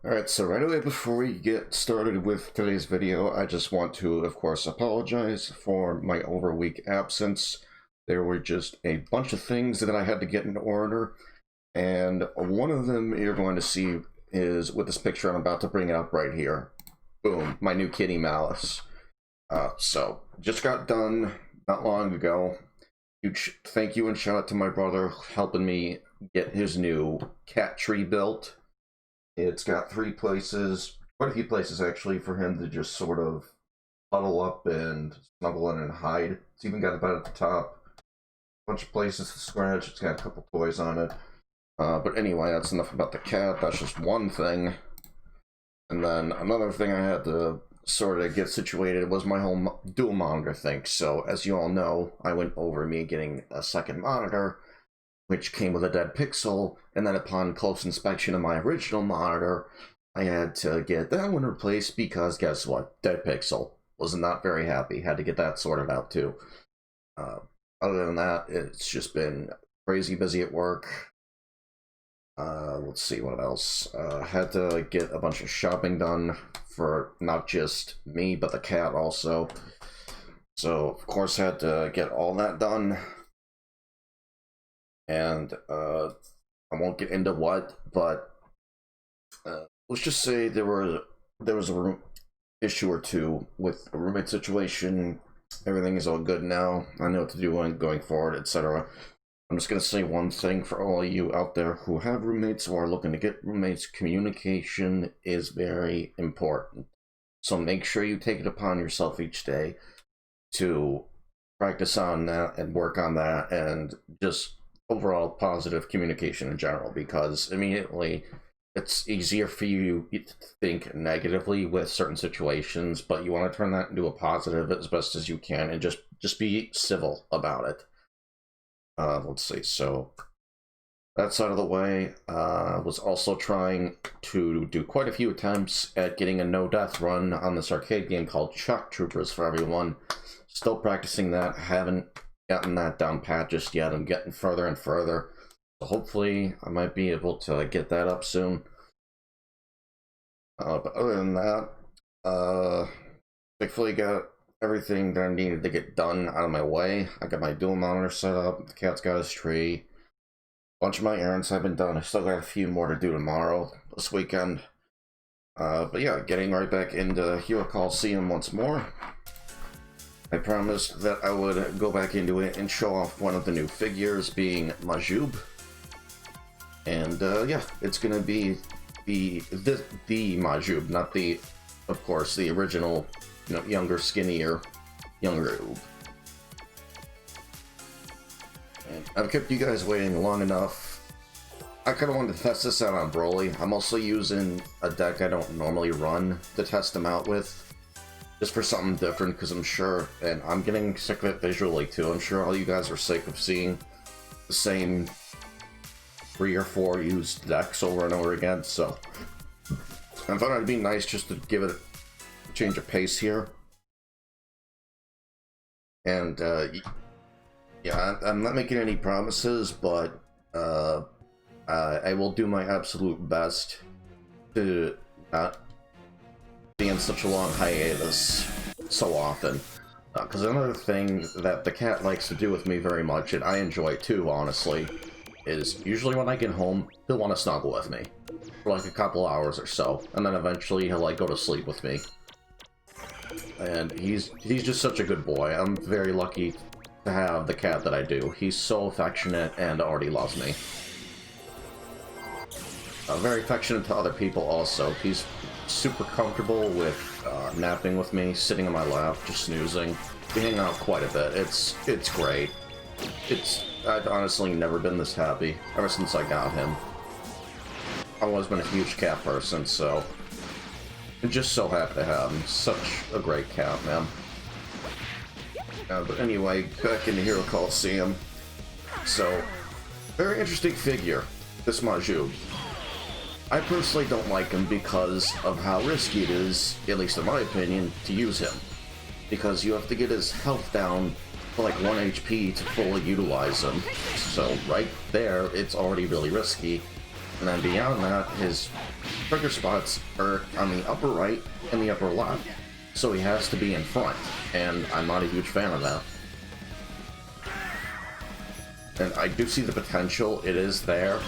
Alright, so right away before we get started with today's video, I just want to, of course, apologize for my over-week absence. There were just a bunch of things that I had to get in order, and one of them you're going to see is with this picture I'm about to bring up right here. Boom, my new kitty Malice. So, just got done not long ago. Huge thank you and shout out to my brother helping me get his new cat tree built. It's got three places, quite a few places actually, for him to just sort of huddle up and snuggle in and hide. It's even got a bed at the top, a bunch of places to scratch. It's got a couple toys on it. But anyway, that's enough about the cat. That's just one thing. And then another thing I had to sort of get situated was my whole dual monitor thing. So as you all know, I went over me getting a second monitor, which came with a dead pixel, and then upon close inspection of my original monitor, I had to get that one replaced because guess what? Dead pixel. Was not very happy. Had to get that sorted out too. Other than that, it's just been crazy busy at work. Let's see what else. Had to get a bunch of shopping done for not just me, but the cat also. So, of course, had to get all that done. And I won't get into what, but let's just say there was a issue or two with a roommate situation. Everything is all good now. I know what to do going forward, etc. I'm just gonna say one thing for all of you out there who have roommates or are looking to get roommates: communication is very important. So make sure you take it upon yourself each day to practice on that and work on that, and just overall positive communication in general, because immediately it's easier for you to think negatively with certain situations, but you want to turn that into a positive as best as you can and just be civil about it. Let's see, so that's out of the way. Was also trying to do quite a few attempts at getting a no-death run on this arcade game called Shock Troopers for everyone. Still practicing that. Haven't gotten that down pat just yet. I'm getting further and further. So hopefully I might be able to get that up soon. But other than that, thankfully got everything that I needed to get done out of my way. I got my dual monitor set up. The cat's got his tree. A bunch of my errands have been done. I still got a few more to do tomorrow, this weekend. But yeah, getting right back into Hero Colosseum once more. I promised that I would go back into it and show off one of the new figures, being Majuub. And yeah, it's gonna be the Majuub, not the, of course, the original, you know, younger, skinnier, younger Oob. And I've kept you guys waiting long enough. I kind of wanted to test this out on Broly. I'm also using a deck I don't normally run to test them out with, just for something different, because I'm sure, and I'm getting sick of it visually too, I'm sure all you guys are sick of seeing the same 3 or 4 used decks over and over again, so I thought it'd be nice just to give it a change of pace here. And yeah, I'm not making any promises, but I will do my absolute best to not be in such a long hiatus so often. Because another thing that the cat likes to do with me very much, and I enjoy too, honestly, is usually when I get home, he'll want to snuggle with me for like a couple hours or so, and then eventually he'll like go to sleep with me. And he's just such a good boy. I'm very lucky to have the cat that I do. He's so affectionate and already loves me. Very affectionate to other people also. He's super comfortable with napping with me, sitting on my lap, just snoozing. We hang out quite a bit. It's great. I've honestly never been this happy ever since I got him. I've always been a huge cat person, so I'm just so happy to have him. Such a great cat, man. But anyway, back into Hero Colosseum. So, very interesting figure, this Majuub. I personally don't like him because of how risky it is, at least in my opinion, to use him. Because you have to get his health down to like 1 HP to fully utilize him. So right there, it's already really risky. And then beyond that, his trigger spots are on the upper right and the upper left, so he has to be in front, and I'm not a huge fan of that. And I do see the potential, it is there,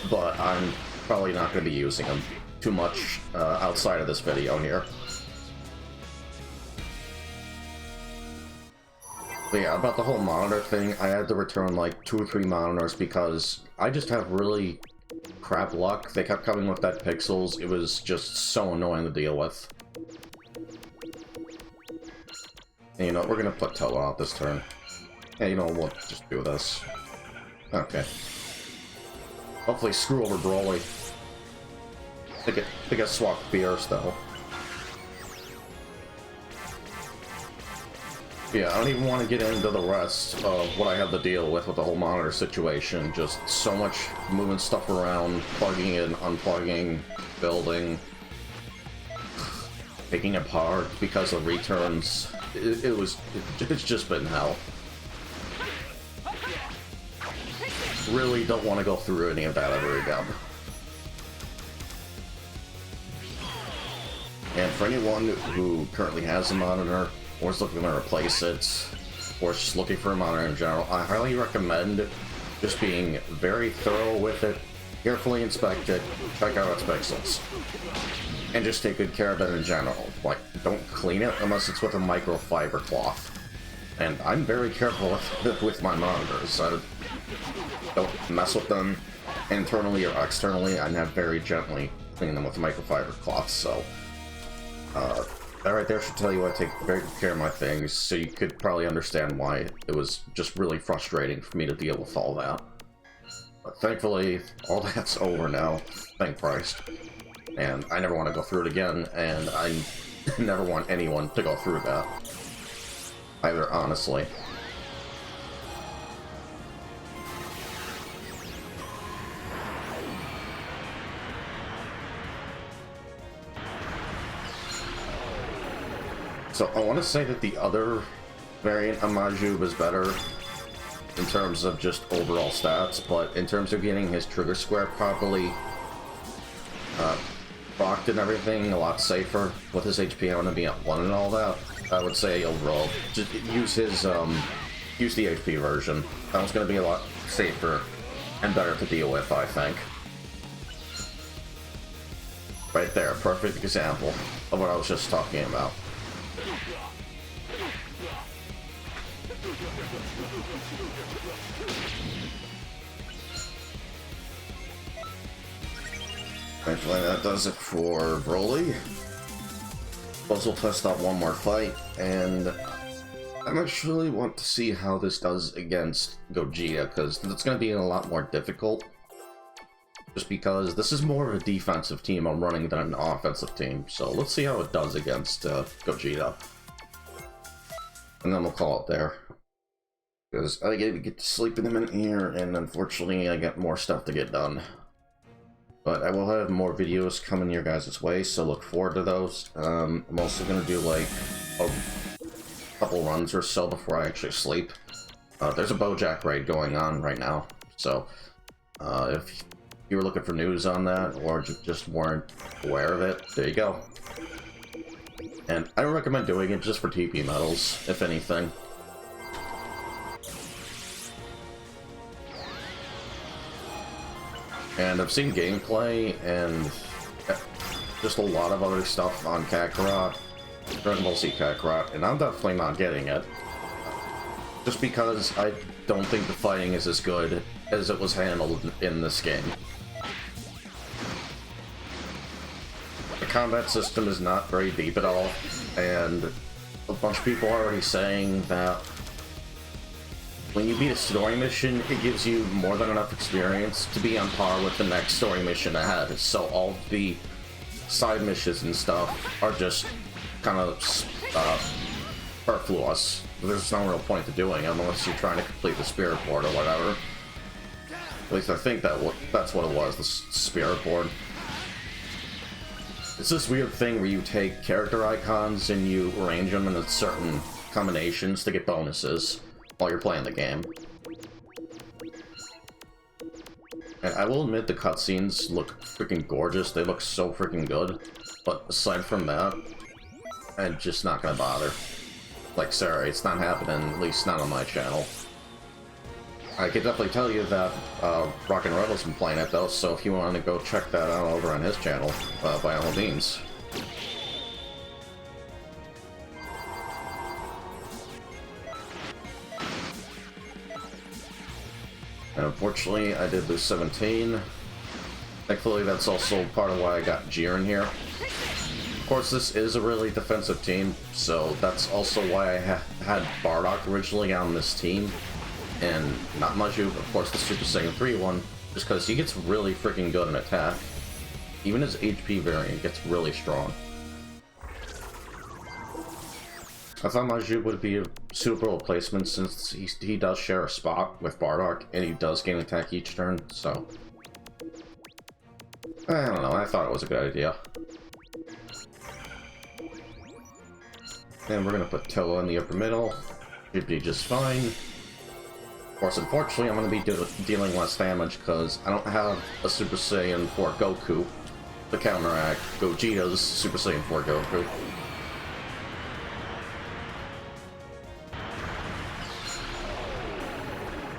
but I'm probably not going to be using him too much outside of this video here. But yeah, about the whole monitor thing, I had to return like 2 or 3 monitors because I just have really crap luck. They kept coming with that pixels. It was just so annoying to deal with. And you know, we're gonna put Toa out this turn. Yeah, you know, we'll just do this. Okay. Hopefully screw over Broly. They get swapped Fierce though. Yeah, I don't even want to get into the rest of what I have to deal with the whole monitor situation. Just so much moving stuff around, plugging in, unplugging, building, taking apart because of returns. It's just been hell. Really don't want to go through any of that ever again. And for anyone who currently has a monitor, or is looking to replace it, or is just looking for a monitor in general, I highly recommend just being very thorough with it, carefully inspect it, check out its pixels, and just take good care of it in general. Like, don't clean it unless it's with a microfiber cloth. And I'm very careful with my monitors. I don't mess with them internally or externally. I have very gently clean them with microfiber cloths, so that right there should tell you I take very good care of my things, so you could probably understand why it was just really frustrating for me to deal with all that. But thankfully, all that's over now, thank Christ. And I never want to go through it again, and I never want anyone to go through that. Either, honestly. So I want to say that the other variant of Majuub is better in terms of just overall stats, but in terms of getting his trigger square properly rocked and everything, a lot safer with his HP on to be at 1 and all that, I would say overall, just use his, use the HP version. That one's going to be a lot safer and better to deal with, I think. Right there, perfect example of what I was just talking about. Thankfully that does it for Broly. Suppose we'll test out one more fight, and I actually want to see how this does against Gogeta, because it's going to be a lot more difficult. Just because this is more of a defensive team I'm running than an offensive team, so let's see how it does against Gogeta. And then we'll call it there. Because I get to sleep in a minute here, and unfortunately I got more stuff to get done. But I will have more videos coming your guys' way, so look forward to those. I'm also going to do like a couple runs or so before I actually sleep. There's a Bojack raid going on right now, so if you were looking for news on that, or just weren't aware of it, there you go. And I don't recommend doing it just for TP medals, if anything. And I've seen gameplay and just a lot of other stuff on Kakarot, Dragon Ball Z Kakarot, and I'm definitely not getting it. Just because I don't think the fighting is as good as it was handled in this game. The combat system is not very deep at all, and a bunch of people are already saying that when you beat a story mission, it gives you more than enough experience to be on par with the next story mission ahead. So all the side missions and stuff are just kind of superfluous. There's no real point to doing them unless you're trying to complete the Spirit Board or whatever. At least I think that's what it was, the Spirit Board. It's this weird thing where you take character icons and you arrange them in certain combinations to get bonuses while you're playing the game. And I will admit the cutscenes look freaking gorgeous. They look so freaking good. But aside from that, I'm just not gonna bother. Like, sorry, it's not happening, at least not on my channel. I could definitely tell you that Rockin' Rebel's been playing it though, so if you want to go check that out over on his channel, by all means. And unfortunately, I did lose 17. Thankfully, that's also part of why I got Jiren here. Of course, this is a really defensive team, so that's also why I had Bardock originally on this team, and not Majuub, of course, the Super Saiyan 3 one, just because he gets really freaking good in attack. Even his HP variant gets really strong. I thought Majuub would be a suitable replacement since he does share a spot with Bardock, and he does gain attack each turn, so... I don't know, I thought it was a good idea. And we're gonna put Toa in the upper middle. Should be just fine. Of course, unfortunately, I'm gonna be dealing less damage because I don't have a Super Saiyan 4 Goku to counteract Gogeta's Super Saiyan 4 Goku.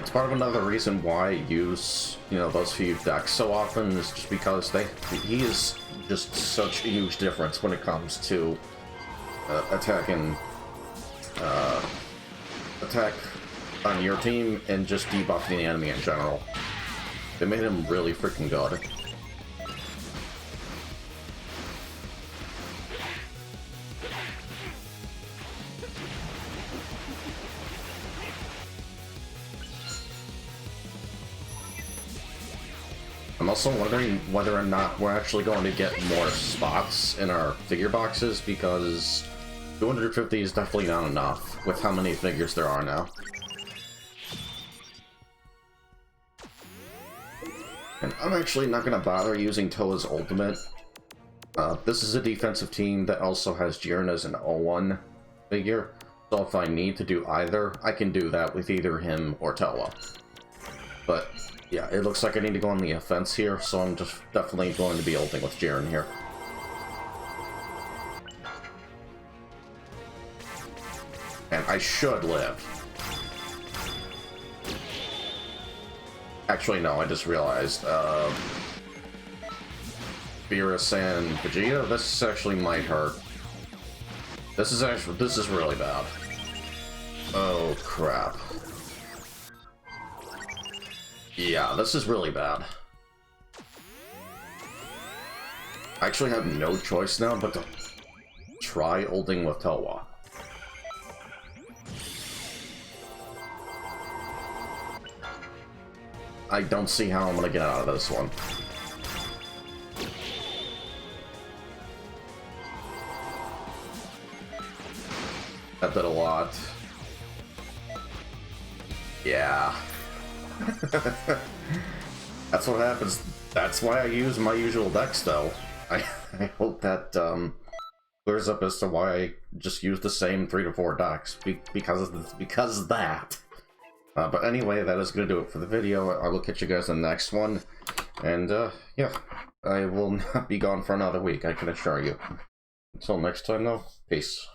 It's part of another reason why I use, you know, those few decks so often is just because he is just such a huge difference when it comes to attack on your team and just debuffing the enemy in general. They made him really freaking good. I'm also wondering whether or not we're actually going to get more spots in our figure boxes, because 250 is definitely not enough with how many figures there are now. And I'm actually not going to bother using Toa's ultimate. This is a defensive team that also has Jiren as an 0-1 figure, so if I need to do either, I can do that with either him or Toa. But yeah, it looks like I need to go on the offense here, so I'm just definitely going to be ulting with Jiren here. And I should live. Actually, no, I just realized, Beerus and Vegeta, this actually might hurt. This is really bad. Oh, crap. Yeah, this is really bad. I actually have no choice now but to try ulting with Toa. I don't see how I'm gonna get out of this one. That did a lot. Yeah. That's what happens. That's why I use my usual decks, though. I hope that clears up as to why I just use the same 3 to 4 decks because of that. But anyway, that is going to do it for the video. I will catch you guys in the next one. And, yeah, I will not be gone for another week, I can assure you. Until next time, though, peace.